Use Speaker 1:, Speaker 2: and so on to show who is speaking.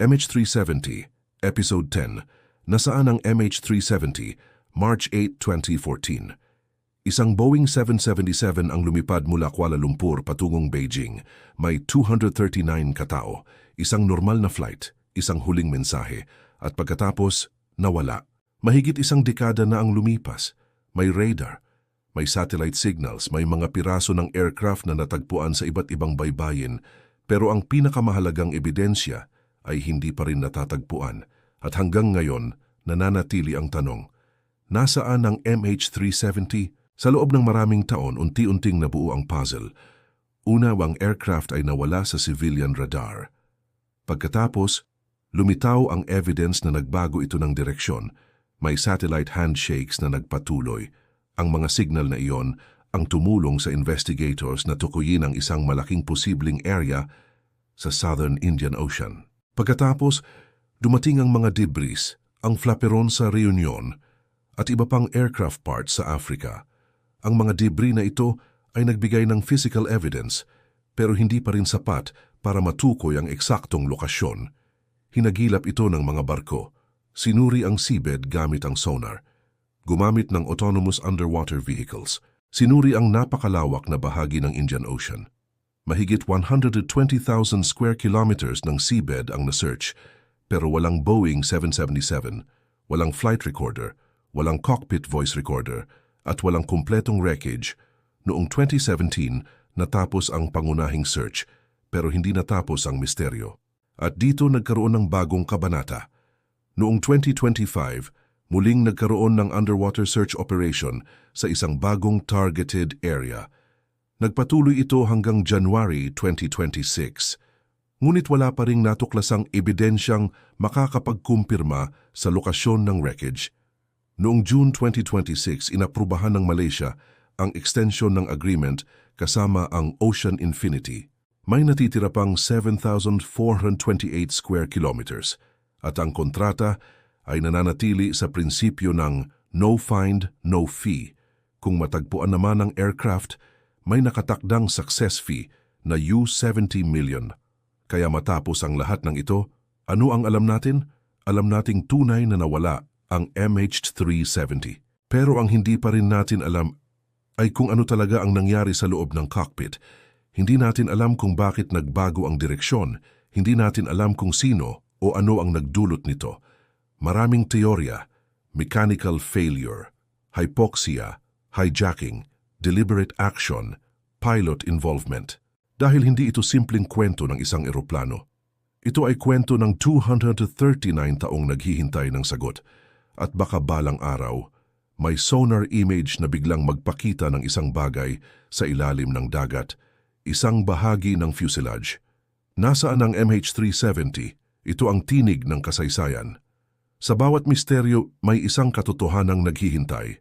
Speaker 1: MH370, Episode 10, Nasaan ang MH370, March 8, 2014. Isang Boeing 777 ang lumipad mula Kuala Lumpur patungong Beijing. May 239 katao, isang normal na flight, isang huling mensahe, at pagkatapos, nawala. Mahigit isang dekada na ang lumipas. May radar, may satellite signals, may mga piraso ng aircraft na natagpuan sa iba't ibang baybayin, pero ang pinakamahalagang ebidensya ay hindi pa rin natatagpuan. At hanggang ngayon, nananatili ang tanong, nasaan ang MH370? Sa loob ng maraming taon, unti-unting nabuo ang puzzle. Una, ang aircraft ay nawala sa civilian radar. Pagkatapos, lumitaw ang evidence na nagbago ito ng direksyon. May satellite handshakes na nagpatuloy. Ang mga signal na iyon ang tumulong sa investigators na tukuyin ang isang malaking posibleng area sa Southern Indian Ocean. Pagkatapos, dumating ang mga debris, ang flaperon sa Reunion, at iba pang aircraft parts sa Africa. Ang mga debris na ito ay nagbigay ng physical evidence pero hindi pa rin sapat para matukoy ang eksaktong lokasyon. Hinagilap ito ng mga barko. Sinuri ang seabed gamit ang sonar. Gumamit ng autonomous underwater vehicles. Sinuri ang napakalawak na bahagi ng Indian Ocean. Mahigit 120,000 square kilometers ng seabed ang na-search pero walang Boeing 777, walang flight recorder, walang cockpit voice recorder, at walang kumpletong wreckage. Noong 2017, natapos ang pangunahing search, pero hindi natapos ang misteryo. At dito nagkaroon ng bagong kabanata. Noong 2025, muling nagkaroon ng underwater search operation sa isang bagong targeted area. Nagpatuloy ito hanggang January 2026. Ngunit wala pa ring natuklasang ebidensyang makakapagkumpirma sa lokasyon ng wreckage. Noong June 2026, inaprubahan ng Malaysia ang extension ng agreement kasama ang Ocean Infinity. May natitira pang 7,428 square kilometers at ang kontrata ay nananatili sa prinsipyo ng no find, no fee. Kung matagpuan naman ang aircraft, may nakatakdang success fee na $70 million. Kaya matapos ang lahat ng ito, ano ang alam natin? Alam nating tunay na nawala ang MH370. Pero ang hindi pa rin natin alam ay kung ano talaga ang nangyari sa loob ng cockpit. Hindi natin alam kung bakit nagbago ang direksyon. Hindi natin alam kung sino o ano ang nagdulot nito. Maraming teorya, mechanical failure, hypoxia, hijacking, deliberate action, pilot involvement. Dahil hindi ito simpleng kwento ng isang eroplano. Ito ay kwento ng 239 taong naghihintay ng sagot. At baka balang araw, may sonar image na biglang magpakita ng isang bagay sa ilalim ng dagat, isang bahagi ng fuselage. Nasaan ang MH370? Ito ang tinig ng kasaysayan. Sa bawat misteryo, may isang katotohanang naghihintay.